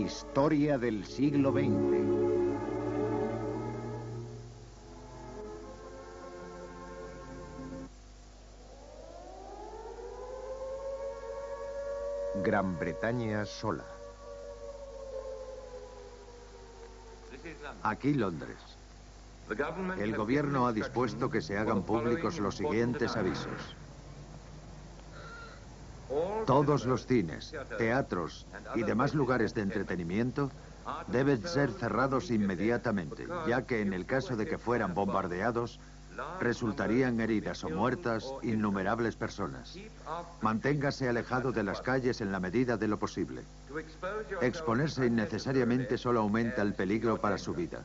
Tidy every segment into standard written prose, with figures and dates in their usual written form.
Historia del siglo XX. Gran Bretaña sola. Aquí Londres. El gobierno ha dispuesto que se hagan públicos los siguientes avisos. Todos los cines, teatros y demás lugares de entretenimiento deben ser cerrados inmediatamente, ya que en el caso de que fueran bombardeados, resultarían heridas o muertas innumerables personas. Manténgase alejado de las calles en la medida de lo posible. Exponerse innecesariamente solo aumenta el peligro para su vida.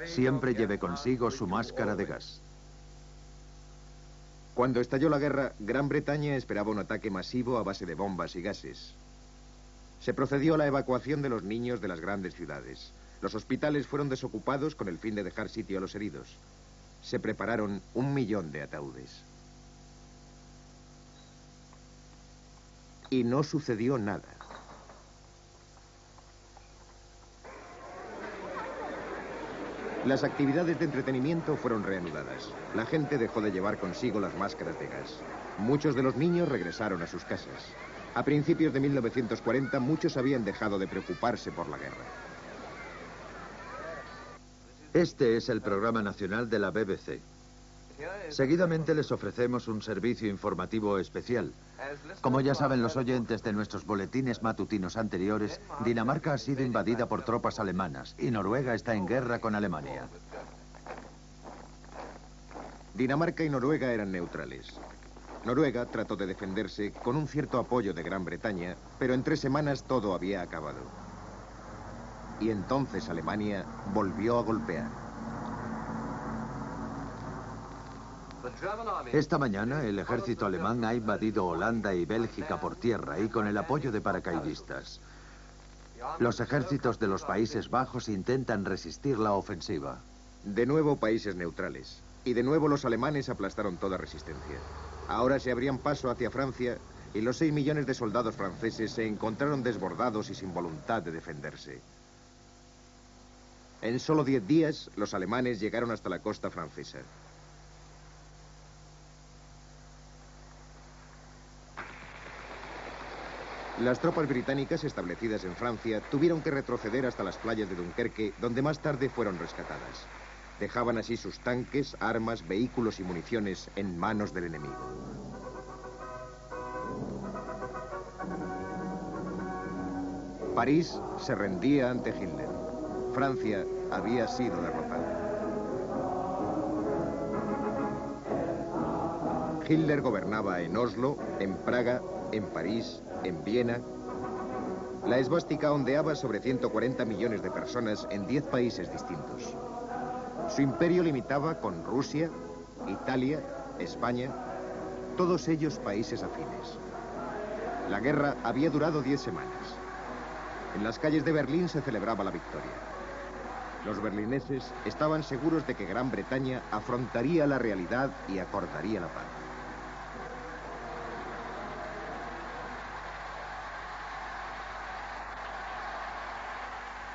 Siempre lleve consigo su máscara de gas. Cuando estalló la guerra, Gran Bretaña esperaba un ataque masivo a base de bombas y gases. Se procedió a la evacuación de los niños de las grandes ciudades. Los hospitales fueron desocupados con el fin de dejar sitio a los heridos. Se prepararon 1 millón de ataúdes. Y no sucedió nada. Las actividades de entretenimiento fueron reanudadas. La gente dejó de llevar consigo las máscaras de gas. Muchos de los niños regresaron a sus casas. A principios de 1940, muchos habían dejado de preocuparse por la guerra. Este es el programa nacional de la BBC. Seguidamente les ofrecemos un servicio informativo especial. Como ya saben los oyentes de nuestros boletines matutinos anteriores, Dinamarca ha sido invadida por tropas alemanas y Noruega está en guerra con Alemania. Dinamarca y Noruega eran neutrales. Noruega trató de defenderse con un cierto apoyo de Gran Bretaña, pero en 3 semanas todo había acabado. Y entonces Alemania volvió a golpear. Esta mañana el ejército alemán ha invadido Holanda y Bélgica por tierra y con el apoyo de paracaidistas. Los ejércitos de los Países Bajos intentan resistir la ofensiva. De nuevo países neutrales. Y de nuevo los alemanes aplastaron toda resistencia. Ahora se abrían paso hacia Francia y los 6 millones de soldados franceses se encontraron desbordados y sin voluntad de defenderse. En solo 10 días, los alemanes llegaron hasta la costa francesa. Las tropas británicas establecidas en Francia tuvieron que retroceder hasta las playas de Dunkerque, donde más tarde fueron rescatadas. Dejaban así sus tanques, armas, vehículos y municiones en manos del enemigo. París se rendía ante Hitler. Francia había sido derrotada. Hitler gobernaba en Oslo, en Praga, en París, en Viena. La esvástica ondeaba sobre 140 millones de personas en 10 países distintos. Su imperio limitaba con Rusia, Italia, España, todos ellos países afines. La guerra había durado 10 semanas. En las calles de Berlín se celebraba la victoria. Los berlineses estaban seguros de que Gran Bretaña afrontaría la realidad y acordaría la paz.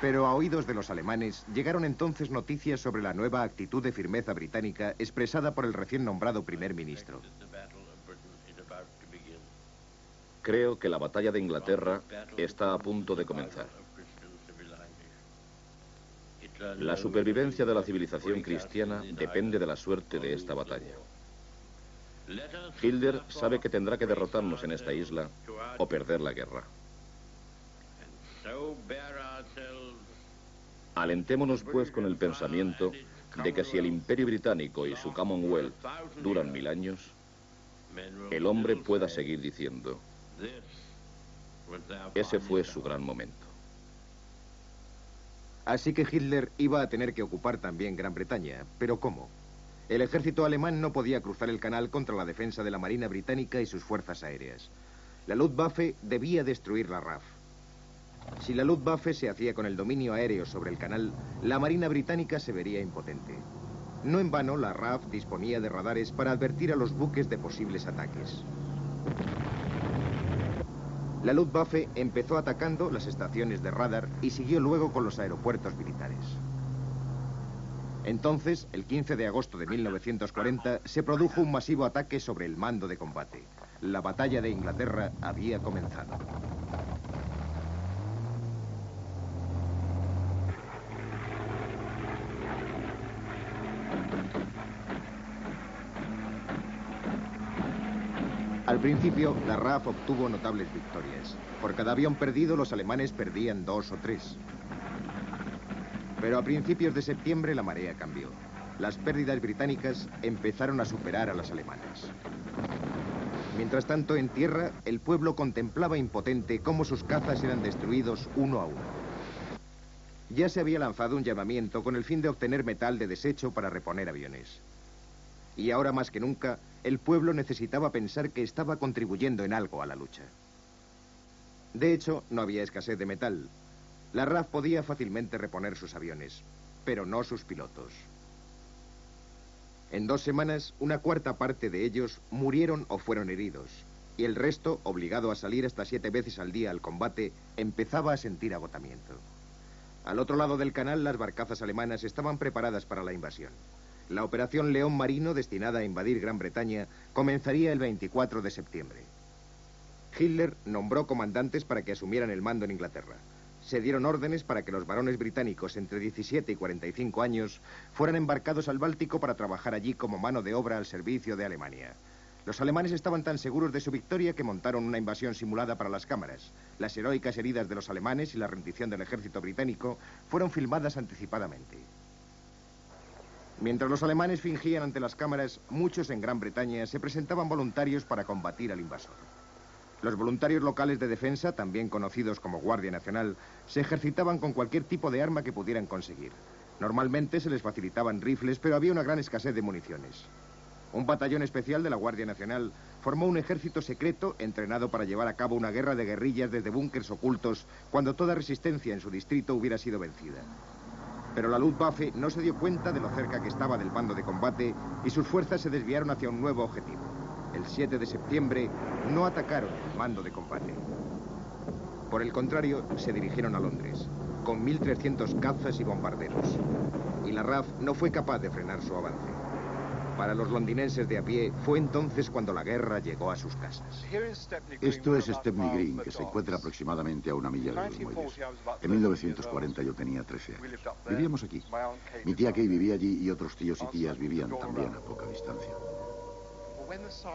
Pero a oídos de los alemanes llegaron entonces noticias sobre la nueva actitud de firmeza británica expresada por el recién nombrado primer ministro. Creo que la batalla de Inglaterra está a punto de comenzar. La supervivencia de la civilización cristiana depende de la suerte de esta batalla. Hitler sabe que tendrá que derrotarnos en esta isla o perder la guerra. Alentémonos pues con el pensamiento de que si el Imperio Británico y su Commonwealth duran 1000 años, el hombre pueda seguir diciendo: ese fue su gran momento. Así que Hitler iba a tener que ocupar también Gran Bretaña. ¿Pero cómo? El ejército alemán no podía cruzar el canal contra la defensa de la Marina Británica y sus fuerzas aéreas. La Luftwaffe debía destruir la RAF. Si la Luftwaffe se hacía con el dominio aéreo sobre el canal, la Marina Británica se vería impotente. No en vano, la RAF disponía de radares para advertir a los buques de posibles ataques. La Luftwaffe empezó atacando las estaciones de radar y siguió luego con los aeropuertos militares. Entonces, el 15 de agosto de 1940, se produjo un masivo ataque sobre el mando de combate. La batalla de Inglaterra había comenzado. Al principio, la RAF obtuvo notables victorias. Por cada avión perdido, los alemanes perdían 2 o 3. Pero a principios de septiembre la marea cambió. Las pérdidas británicas empezaron a superar a las alemanas. Mientras tanto, en tierra, el pueblo contemplaba impotente cómo sus cazas eran destruidos uno a uno. Ya se había lanzado un llamamiento con el fin de obtener metal de desecho para reponer aviones. Y ahora más que nunca, el pueblo necesitaba pensar que estaba contribuyendo en algo a la lucha. De hecho, no había escasez de metal. La RAF podía fácilmente reponer sus aviones, pero no sus pilotos. En 2 semanas, una cuarta parte de ellos murieron o fueron heridos, y el resto, obligado a salir hasta 7 veces al día al combate, empezaba a sentir agotamiento. Al otro lado del canal, las barcazas alemanas estaban preparadas para la invasión. La operación León Marino, destinada a invadir Gran Bretaña, comenzaría el 24 de septiembre. Hitler nombró comandantes para que asumieran el mando en Inglaterra. Se dieron órdenes para que los varones británicos entre 17 y 45 años fueran embarcados al Báltico para trabajar allí como mano de obra al servicio de Alemania. Los alemanes estaban tan seguros de su victoria que montaron una invasión simulada para las cámaras. Las heroicas heridas de los alemanes y la rendición del ejército británico fueron filmadas anticipadamente. Mientras los alemanes fingían ante las cámaras, muchos en Gran Bretaña se presentaban voluntarios para combatir al invasor. Los voluntarios locales de defensa, también conocidos como Guardia Nacional, se ejercitaban con cualquier tipo de arma que pudieran conseguir. Normalmente se les facilitaban rifles, pero había una gran escasez de municiones. Un batallón especial de la Guardia Nacional formó un ejército secreto entrenado para llevar a cabo una guerra de guerrillas desde búnkers ocultos cuando toda resistencia en su distrito hubiera sido vencida. Pero la Luftwaffe no se dio cuenta de lo cerca que estaba del mando de combate y sus fuerzas se desviaron hacia un nuevo objetivo. El 7 de septiembre no atacaron el mando de combate. Por el contrario, se dirigieron a Londres, con 1.300 cazas y bombarderos. Y la RAF no fue capaz de frenar su avance. Para los londinenses de a pie, fue entonces cuando la guerra llegó a sus casas. Esto es Stepney Green, que se encuentra aproximadamente a 1 milla de los muelles. En 1940 yo tenía 13 años. Vivíamos aquí. Mi tía Kay vivía allí y otros tíos y tías vivían también a poca distancia.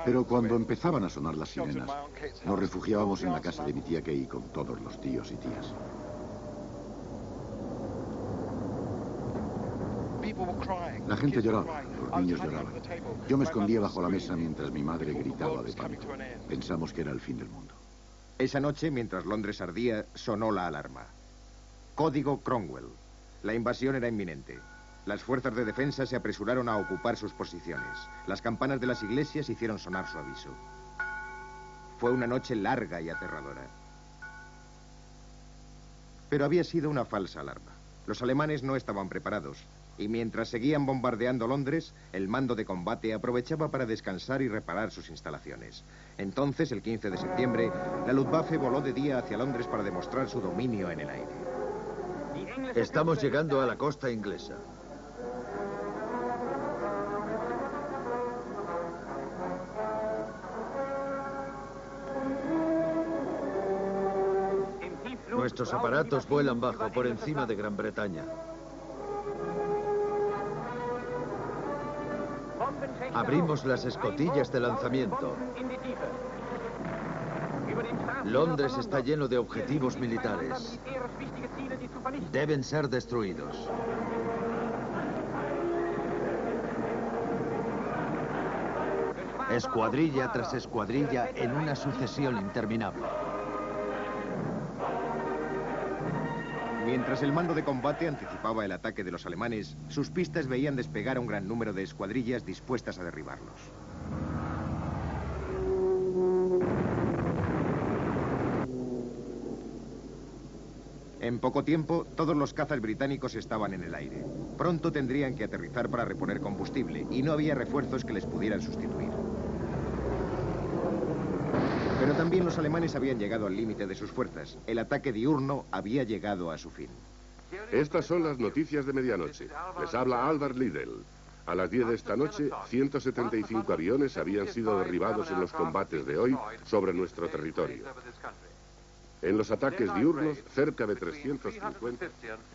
Pero cuando empezaban a sonar las sirenas, nos refugiábamos en la casa de mi tía Kay con todos los tíos y tías. La gente lloraba, los niños lloraban. Yo me escondía bajo la mesa mientras mi madre gritaba de pánico. Pensamos que era el fin del mundo. Esa noche, mientras Londres ardía, sonó la alarma. Código Cromwell. La invasión era inminente. Las fuerzas de defensa se apresuraron a ocupar sus posiciones. Las campanas de las iglesias hicieron sonar su aviso. Fue una noche larga y aterradora. Pero había sido una falsa alarma. Los alemanes no estaban preparados. Y mientras seguían bombardeando Londres, el mando de combate aprovechaba para descansar y reparar sus instalaciones. Entonces, el 15 de septiembre, la Luftwaffe voló de día hacia Londres para demostrar su dominio en el aire. Estamos llegando a la costa inglesa. Nuestros aparatos vuelan bajo, por encima de Gran Bretaña. Abrimos las escotillas de lanzamiento. Londres está lleno de objetivos militares. Deben ser destruidos. Escuadrilla tras escuadrilla en una sucesión interminable. Mientras el mando de combate anticipaba el ataque de los alemanes, sus pistas veían despegar a un gran número de escuadrillas dispuestas a derribarlos. En poco tiempo, todos los cazas británicos estaban en el aire. Pronto tendrían que aterrizar para reponer combustible, y no había refuerzos que les pudieran sustituir. Pero también también los alemanes habían llegado al límite de sus fuerzas. El ataque diurno había llegado a su fin. Estas son las noticias de medianoche. Les habla Albert Liddell. A las 10 de esta noche, 175 aviones habían sido derribados en los combates de hoy sobre nuestro territorio. En los ataques diurnos, cerca de 350...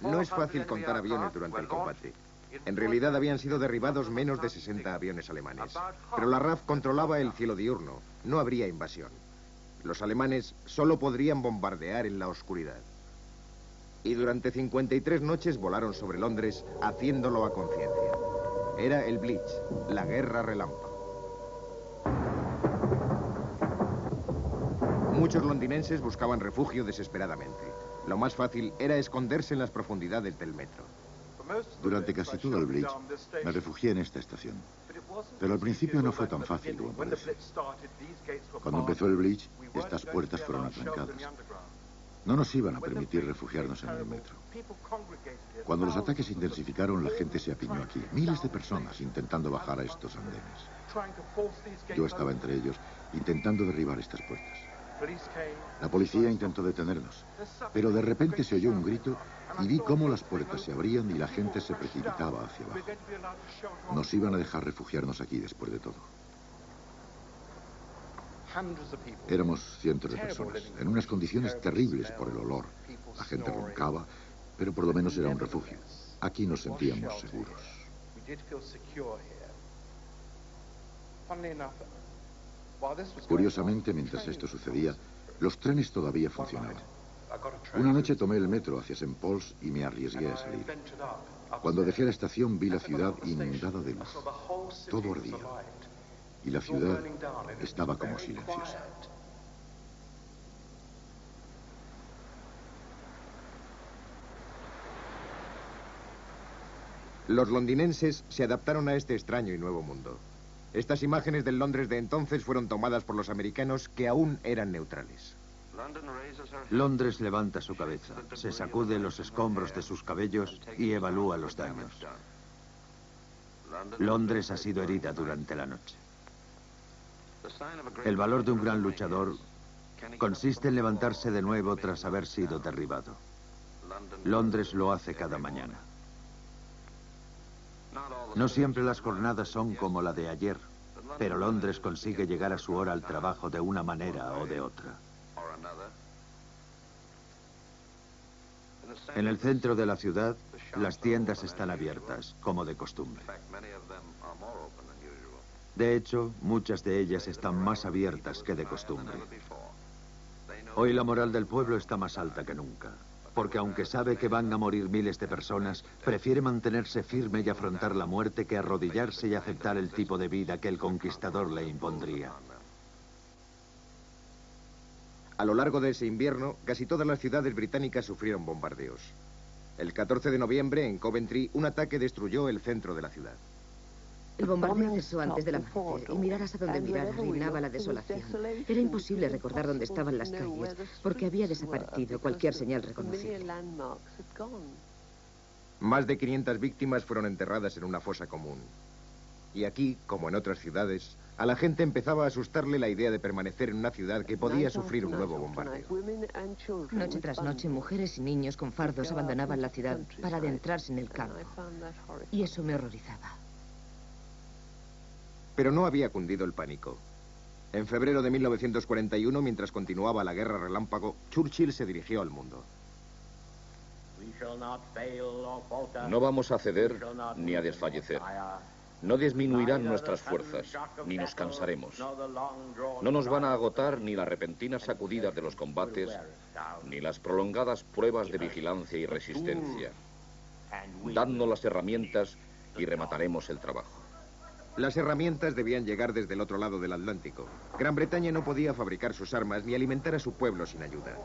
No es fácil contar aviones durante el combate. En realidad habían sido derribados menos de 60 aviones alemanes. Pero la RAF controlaba el cielo diurno. No habría invasión. Los alemanes solo podrían bombardear en la oscuridad. Y durante 53 noches volaron sobre Londres, haciéndolo a conciencia. Era el Blitz, la guerra relámpago. Muchos londinenses buscaban refugio desesperadamente. Lo más fácil era esconderse en las profundidades del metro. Durante casi todo el Blitz me refugié en esta estación. Pero al principio no fue tan fácil como parece. Cuando empezó el Blitz, estas puertas fueron atrancadas. No nos iban a permitir refugiarnos en el metro. Cuando los ataques se intensificaron, la gente se apiñó aquí. Miles de personas intentando bajar a estos andenes. Yo estaba entre ellos, intentando derribar estas puertas. La policía intentó detenernos, pero de repente se oyó un grito y vi cómo las puertas se abrían y la gente se precipitaba hacia abajo. Nos iban a dejar refugiarnos aquí después de todo. Éramos cientos de personas, en unas condiciones terribles por el olor. La gente roncaba, pero por lo menos era un refugio. Aquí nos sentíamos seguros. Curiosamente, mientras esto sucedía, los trenes todavía funcionaban. Una noche tomé el metro hacia St. Paul's y me arriesgué a salir. Cuando dejé la estación vi la ciudad inundada de luz. Todo ardía. Y la ciudad estaba como silenciosa. Los londinenses se adaptaron a este extraño y nuevo mundo. Estas imágenes del Londres de entonces fueron tomadas por los americanos, que aún eran neutrales. Londres levanta su cabeza, se sacude los escombros de sus cabellos y evalúa los daños. Londres ha sido herida durante la noche. El valor de un gran luchador consiste en levantarse de nuevo tras haber sido derribado. Londres lo hace cada mañana. No siempre las jornadas son como la de ayer, pero Londres consigue llegar a su hora al trabajo de una manera o de otra. En el centro de la ciudad, las tiendas están abiertas, como de costumbre. De hecho, muchas de ellas están más abiertas que de costumbre. Hoy la moral del pueblo está más alta que nunca, porque aunque sabe que van a morir miles de personas, prefiere mantenerse firme y afrontar la muerte que arrodillarse y aceptar el tipo de vida que el conquistador le impondría. A lo largo de ese invierno, casi todas las ciudades británicas sufrieron bombardeos. El 14 de noviembre, en Coventry, un ataque destruyó el centro de la ciudad. El bombardeo cesó antes del amanecer y miraras a donde mirara reinaba la desolación. Era imposible recordar dónde estaban las calles porque había desaparecido cualquier señal reconocible. Más de 500 víctimas fueron enterradas en una fosa común. Y aquí, como en otras ciudades, a la gente empezaba a asustarle la idea de permanecer en una ciudad que podía sufrir un nuevo bombardeo. Noche tras noche, mujeres y niños con fardos abandonaban la ciudad para adentrarse en el campo. Y eso me horrorizaba. Pero no había cundido el pánico. En febrero de 1941, mientras continuaba la guerra relámpago, Churchill se dirigió al mundo. No vamos a ceder ni a desfallecer. No disminuirán nuestras fuerzas, ni nos cansaremos. No nos van a agotar ni las repentinas sacudidas de los combates, ni las prolongadas pruebas de vigilancia y resistencia. Dadnos las herramientas y remataremos el trabajo. Las herramientas debían llegar desde el otro lado del Atlántico. Gran Bretaña no podía fabricar sus armas ni alimentar a su pueblo sin ayuda.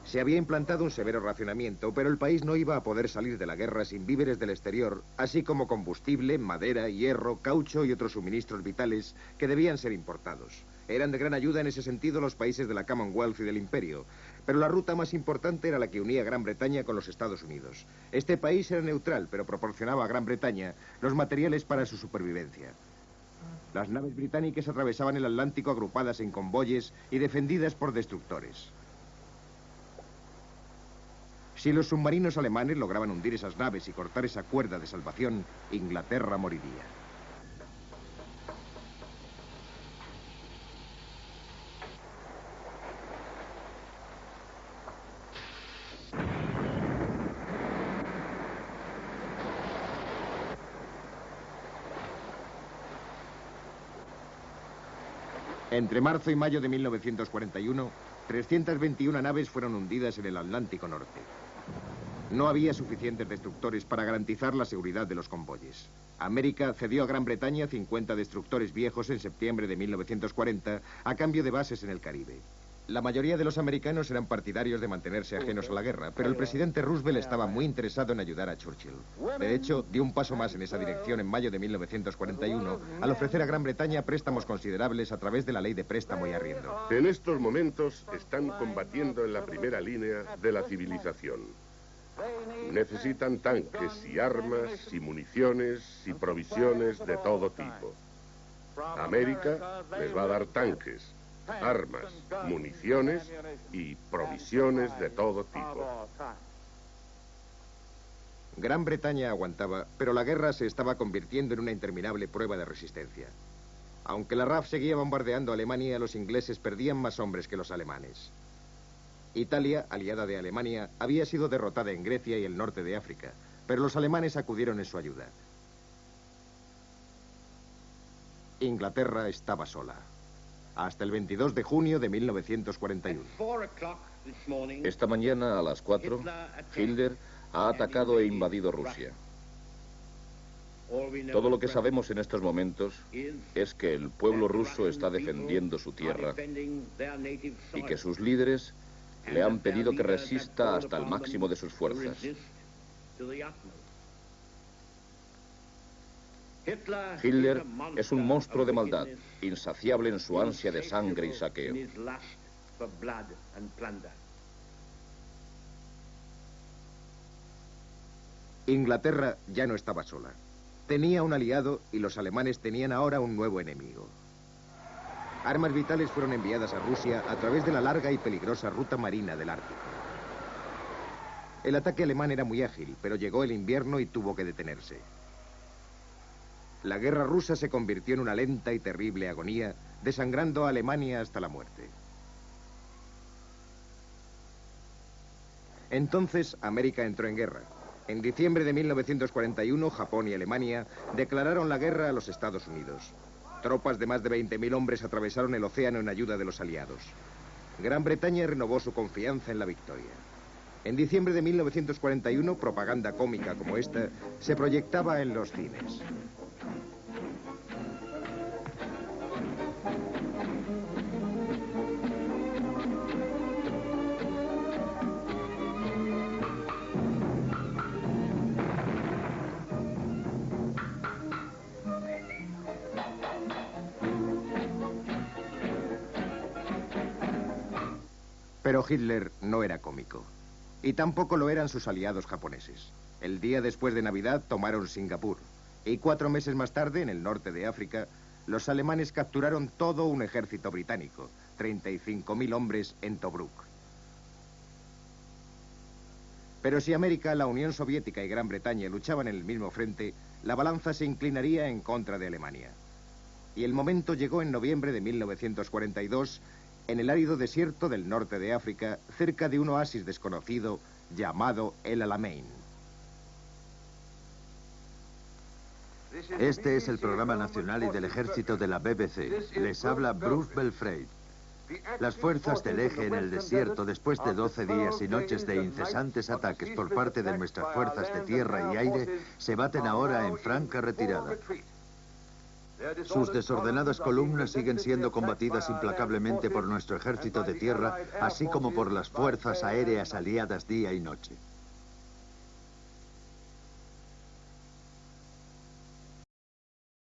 Se había implantado un severo racionamiento, pero el país no iba a poder salir de la guerra sin víveres del exterior, así como combustible, madera, hierro, caucho y otros suministros vitales que debían ser importados. Eran de gran ayuda en ese sentido los países de la Commonwealth y del Imperio, pero la ruta más importante era la que unía Gran Bretaña con los Estados Unidos. Este país era neutral, pero proporcionaba a Gran Bretaña los materiales para su supervivencia. Las naves británicas atravesaban el Atlántico agrupadas en convoyes y defendidas por destructores. Si los submarinos alemanes lograban hundir esas naves y cortar esa cuerda de salvación, Inglaterra moriría. Entre marzo y mayo de 1941, 321 naves fueron hundidas en el Atlántico Norte. No había suficientes destructores para garantizar la seguridad de los convoyes. América cedió a Gran Bretaña 50 destructores viejos en septiembre de 1940 a cambio de bases en el Caribe. La mayoría de los americanos eran partidarios de mantenerse ajenos a la guerra, pero el presidente Roosevelt estaba muy interesado en ayudar a Churchill. De hecho, dio un paso más en esa dirección en mayo de 1941 al ofrecer a Gran Bretaña préstamos considerables a través de la ley de préstamo y arriendo. En estos momentos están combatiendo en la primera línea de la civilización. Necesitan tanques y armas y municiones y provisiones de todo tipo. América les va a dar tanques, armas, municiones y provisiones de todo tipo. Gran Bretaña aguantaba, pero la guerra se estaba convirtiendo en una interminable prueba de resistencia. Aunque la RAF seguía bombardeando a Alemania, los ingleses perdían más hombres que los alemanes. Italia, aliada de Alemania, había sido derrotada en Grecia y el norte de África, pero los alemanes acudieron en su ayuda. Inglaterra estaba sola. Hasta el 22 de junio de 1941. Esta mañana a las 4, Hitler ha atacado e invadido Rusia. Todo lo que sabemos en estos momentos es que el pueblo ruso está defendiendo su tierra y que sus líderes le han pedido que resista hasta el máximo de sus fuerzas. Hitler es un monstruo de maldad, insaciable en su ansia de sangre y saqueo. Inglaterra ya no estaba sola. Tenía un aliado y los alemanes tenían ahora un nuevo enemigo. Armas vitales fueron enviadas a Rusia a través de la larga y peligrosa ruta marina del Ártico. El ataque alemán era muy ágil, pero llegó el invierno y tuvo que detenerse. La guerra rusa se convirtió en una lenta y terrible agonía, desangrando a Alemania hasta la muerte. Entonces, América entró en guerra. En diciembre de 1941, Japón y Alemania declararon la guerra a los Estados Unidos. Tropas de más de 20.000 hombres atravesaron el océano en ayuda de los aliados. Gran Bretaña renovó su confianza en la victoria. En diciembre de 1941, propaganda cómica como esta se proyectaba en los cines. Pero Hitler no era cómico. Y tampoco lo eran sus aliados japoneses. El día después de Navidad tomaron Singapur. Y 4 meses más tarde, en el norte de África, los alemanes capturaron todo un ejército británico, 35.000 hombres en Tobruk. Pero si América, la Unión Soviética y Gran Bretaña luchaban en el mismo frente, la balanza se inclinaría en contra de Alemania. Y el momento llegó en noviembre de 1942, en el árido desierto del norte de África, cerca de un oasis desconocido llamado El Alamein. Este es el programa nacional y del ejército de la BBC. Les habla Bruce Belfrage. Las fuerzas del eje en el desierto, después de 12 días y noches de incesantes ataques por parte de nuestras fuerzas de tierra y aire, se baten ahora en franca retirada. Sus desordenadas columnas siguen siendo combatidas implacablemente por nuestro ejército de tierra, así como por las fuerzas aéreas aliadas día y noche.